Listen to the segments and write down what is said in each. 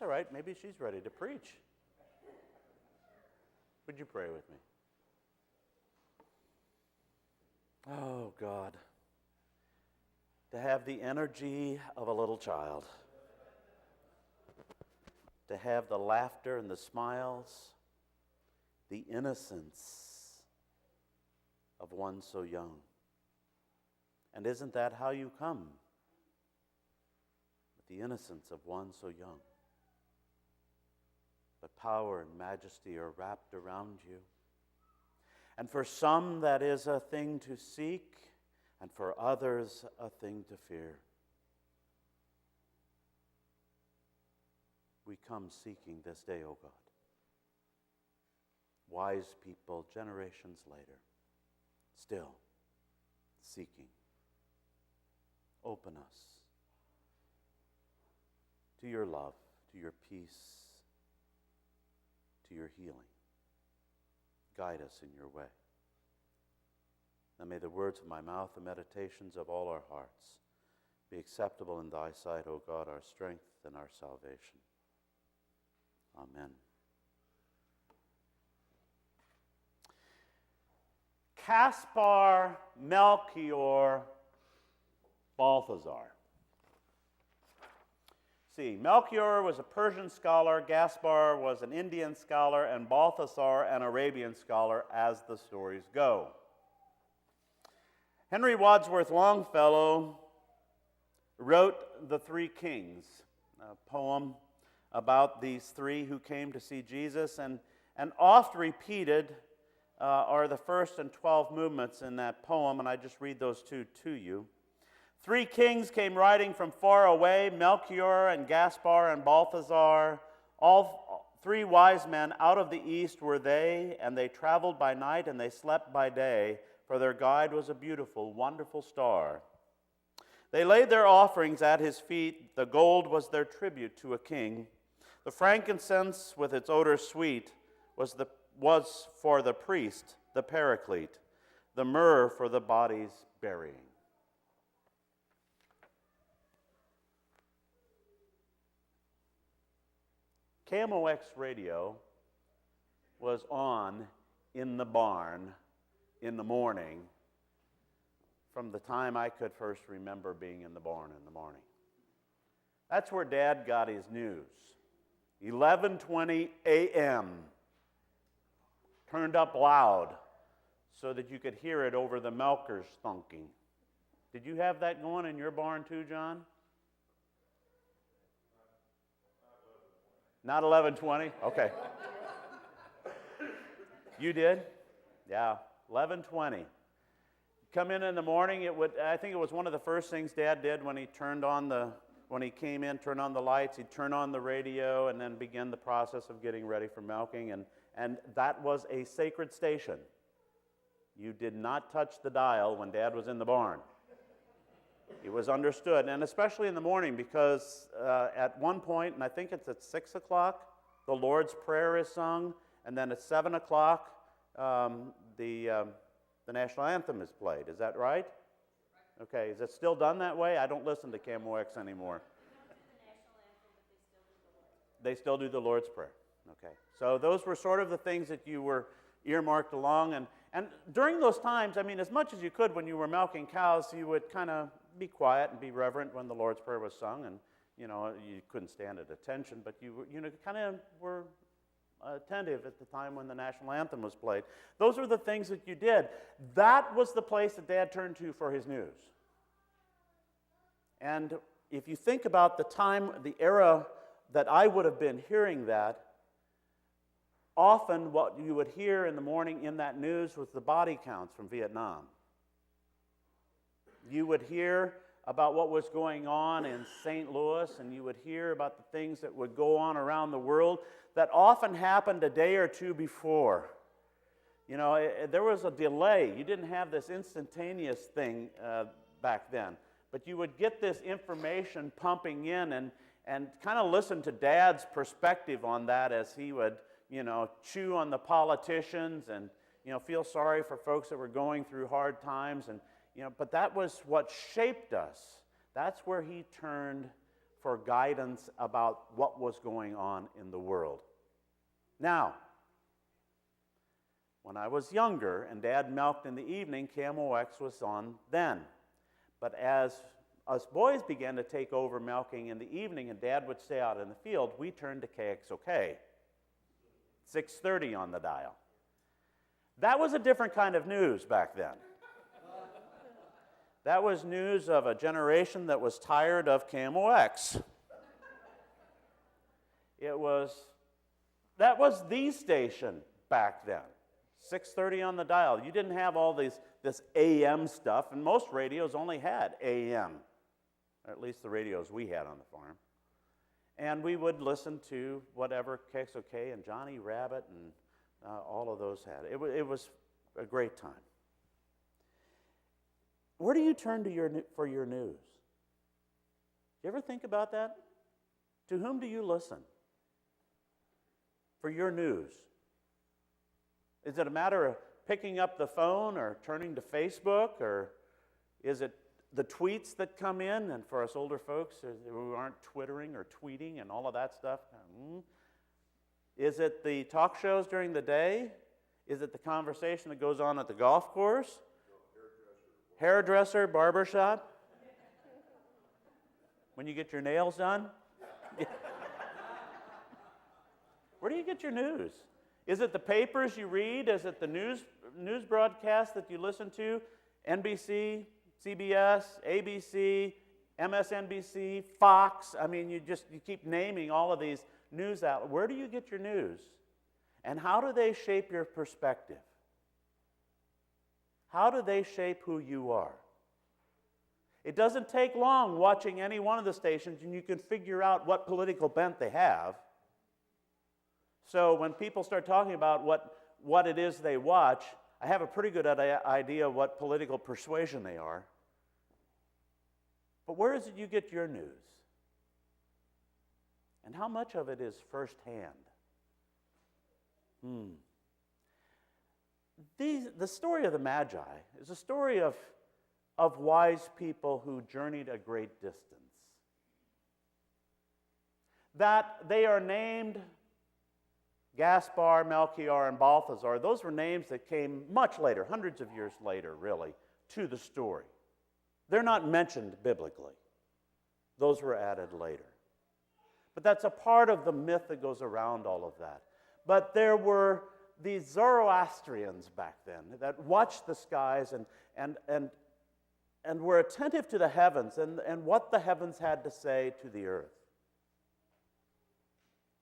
That's all right. Maybe she's ready to preach. Would you pray with me? Oh, God, to have the energy of a little child, to have the laughter and the smiles, the innocence of one so young. And isn't that how you come? With the innocence of one so young. But power and majesty are wrapped around you. And for some that is a thing to seek, and for others a thing to fear. We come seeking this day, O God. Wise people, generations later, still seeking. Open us to your love, to your peace, to your healing. Guide us in your way. And may the words of my mouth, the meditations of all our hearts, be acceptable in thy sight, O God, our strength and our salvation. Amen. Caspar, Melchior, Balthazar. See, Melchior was a Persian scholar, Gaspar was an Indian scholar, and Balthazar an Arabian scholar, as the stories go. Henry Wadsworth Longfellow wrote The Three Kings, a poem about these three who came to see Jesus, and oft repeated are the first and 12 movements in that poem, and I just read those two to you. Three kings came riding from far away, Melchior and Gaspar and Balthazar. All three wise men out of the east were they, and they traveled by night and they slept by day, for their guide was a beautiful, wonderful star. They laid their offerings at his feet. The gold was their tribute to a king. The frankincense with its odor sweet was for the priest, the paraclete, the myrrh for the body's burying. KMOX radio was on in the barn in the morning from the time I could first remember being in the barn in the morning. That's where Dad got his news. 11:20 a.m. Turned up loud so that you could hear it over the milkers thunking. Did you have that going in your barn too, John? Not 11:20? Okay. You did? Yeah, 11:20. Come in the morning, I think it was one of the first things Dad did when he when he came in, turned on the lights, he'd turn on the radio and then begin the process of getting ready for milking, and that was a sacred station. You did not touch the dial when Dad was in the barn. It was understood, and especially in the morning, because at one point, and I think it's at 6 o'clock, the Lord's Prayer is sung, and then at 7 o'clock, the national anthem is played. Is that right? Okay, is it still done that way? I don't listen to KMOX anymore. They still do the Lord's Prayer. Okay, so those were sort of the things that you were earmarked along, and during those times, I mean, as much as you could when you were milking cows, you would kind of be quiet and be reverent when the Lord's Prayer was sung, and you couldn't stand at attention, but you kind of were attentive at the time when the national anthem was played. Those were the things that you did. That was the place that Dad turned to for his news. And if you think about the time, the era that I would have been hearing that, often what you would hear in the morning in that news was the body counts from Vietnam. You would hear about what was going on in St. Louis, and you would hear about the things that would go on around the world that often happened a day or two before. There was a delay. You didn't have this instantaneous thing back then, but you would get this information pumping in and kind of listen to Dad's perspective on that as he would, chew on the politicians and, feel sorry for folks that were going through hard times. And, but that was what shaped us. That's where he turned for guidance about what was going on in the world. Now, when I was younger and Dad milked in the evening, KMOX was on then. But as us boys began to take over milking in the evening and Dad would stay out in the field, we turned to KXOK, 6:30 on the dial. That was a different kind of news back then. That was news of a generation that was tired of KMOX. That was the station back then. 6:30 on the dial. You didn't have all this AM stuff, and most radios only had AM, or at least the radios we had on the farm. And we would listen to whatever KXOK and Johnny Rabbit and all of those had. It was a great time. Where do you turn to for your news? Do you ever think about that? To whom do you listen for your news? Is it a matter of picking up the phone or turning to Facebook, or is it the tweets that come in? And for us older folks who aren't twittering or tweeting and all of that stuff, is it the talk shows during the day? Is it the conversation that goes on at the golf course? Hairdresser, barbershop? When you get your nails done? Where do you get your news? Is it the papers you read? Is it the news broadcasts that you listen to? NBC, CBS, ABC, MSNBC, Fox. I mean, you keep naming all of these news outlets. Where do you get your news? And how do they shape your perspective? How do they shape who you are? It doesn't take long watching any one of the stations, and you can figure out what political bent they have. So when people start talking about what it is they watch, I have a pretty good idea of what political persuasion they are. But where is it you get your news? And how much of it is firsthand? The story of the Magi is a story of wise people who journeyed a great distance. That they are named Gaspar, Melchior, and Balthazar. Those were names that came much later, hundreds of years later, really, to the story. They're not mentioned biblically. Those were added later. But that's a part of the myth that goes around all of that. But there were these Zoroastrians back then that watched the skies and were attentive to the heavens and what the heavens had to say to the earth.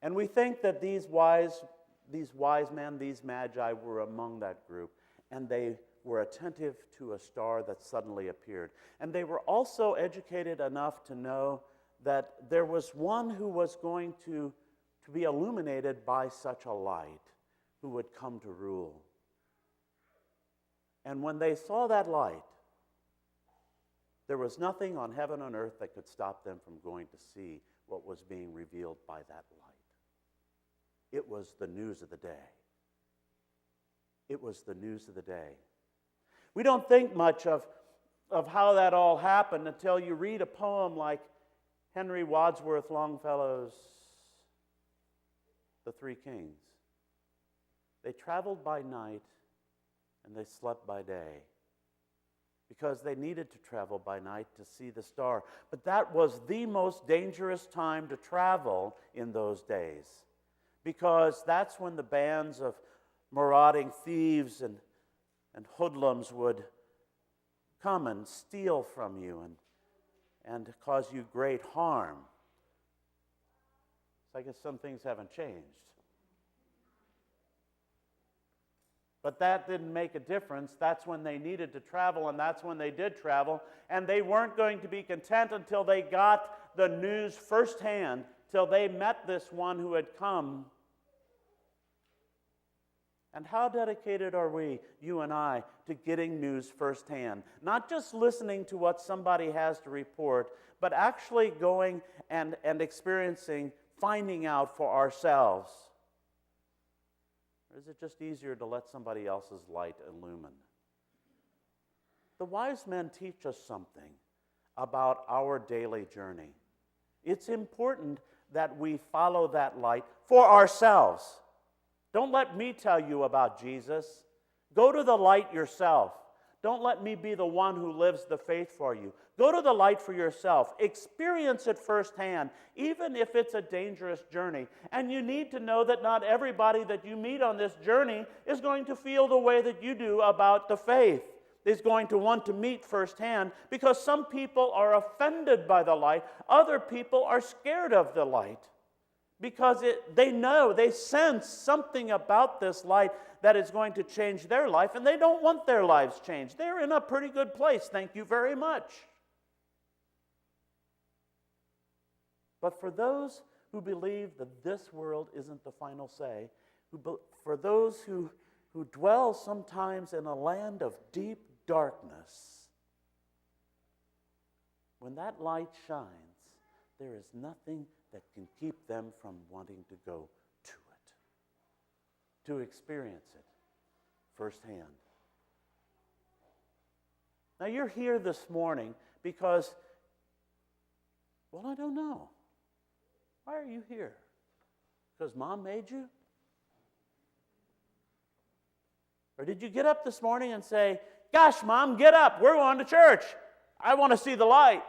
And we think that these wise men, these magi, were among that group, and they were attentive to a star that suddenly appeared. And they were also educated enough to know that there was one who was going to be illuminated by such a light, who would come to rule. And when they saw that light, there was nothing on heaven and earth that could stop them from going to see what was being revealed by that light. It was the news of the day. It was the news of the day. We don't think much of how that all happened until you read a poem like Henry Wadsworth Longfellow's The Three Kings. They traveled by night and they slept by day because they needed to travel by night to see the star. But that was the most dangerous time to travel in those days, because that's when the bands of marauding thieves and hoodlums would come and steal from you and cause you great harm. So I guess some things haven't changed. But that didn't make a difference. That's when they needed to travel, and that's when they did travel. And they weren't going to be content until they got the news firsthand, till they met this one who had come. And how dedicated are we, you and I, to getting news firsthand? Not just listening to what somebody has to report, but actually going and experiencing, finding out for ourselves. Or is it just easier to let somebody else's light illumine? The wise men teach us something about our daily journey. It's important that we follow that light for ourselves. Don't let me tell you about Jesus. Go to the light yourself. Don't let me be the one who lives the faith for you. Go to the light for yourself. Experience it firsthand, even if it's a dangerous journey. And you need to know that not everybody that you meet on this journey is going to feel the way that you do about the faith. Is going to want to meet firsthand, because some people are offended by the light. Other people are scared of the light because they sense something about this light that is going to change their life, and they don't want their lives changed. They're in a pretty good place, thank you very much. But for those who believe that this world isn't the final say, for those who dwell sometimes in a land of deep darkness, when that light shines, there is nothing that can keep them from wanting to go to it, to experience it firsthand. Now you're here this morning because, well, I don't know. Why are you here? Because Mom made you? Or did you get up this morning and say, gosh, Mom, get up. We're going to church. I want to see the light.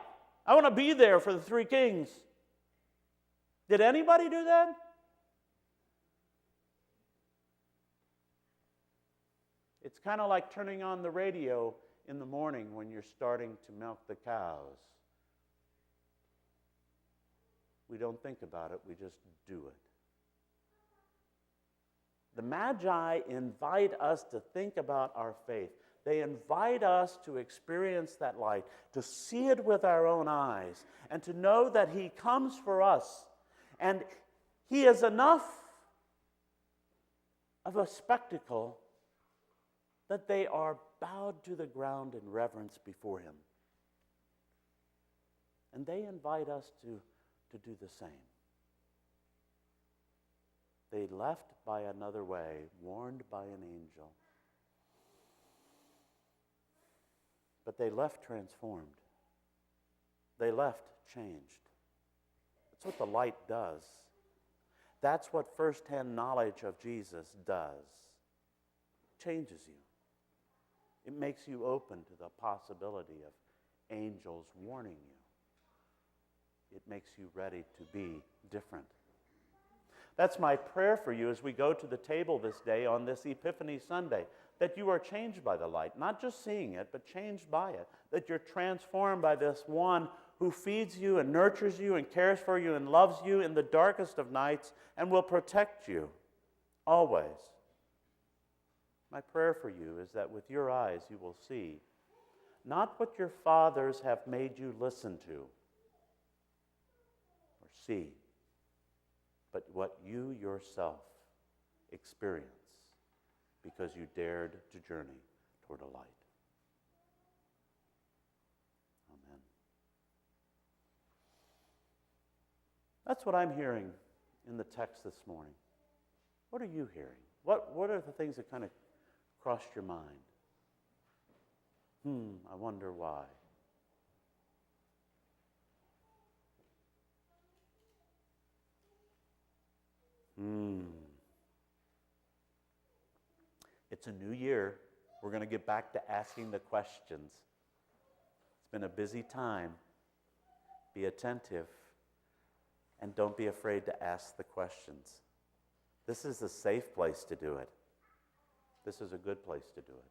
I want to be there for the three kings. Did anybody do that? It's kind of like turning on the radio in the morning when you're starting to milk the cows. We don't think about it, we just do it. The Magi invite us to think about our faith. They invite us to experience that light, to see it with our own eyes, and to know that He comes for us. And He is enough of a spectacle that they are bowed to the ground in reverence before Him. And they invite us to do the same. They left by another way, warned by an angel. But they left transformed. They left changed. That's what the light does. That's what first-hand knowledge of Jesus does. It changes you. It makes you open to the possibility of angels warning you. It makes you ready to be different. That's my prayer for you as we go to the table this day on this Epiphany Sunday, that you are changed by the light, not just seeing it, but changed by it, that you're transformed by this one who feeds you and nurtures you and cares for you and loves you in the darkest of nights and will protect you always. My prayer for you is that with your eyes you will see not what your fathers have made you listen to or see, but what you yourself experience because you dared to journey toward a light. Amen. That's what I'm hearing in the text this morning. What are you hearing? What are the things that kind of crossed your mind? I wonder why. It's a new year. We're going to get back to asking the questions. It's been a busy time. Be attentive and don't be afraid to ask the questions. This is a safe place to do it. This is a good place to do it.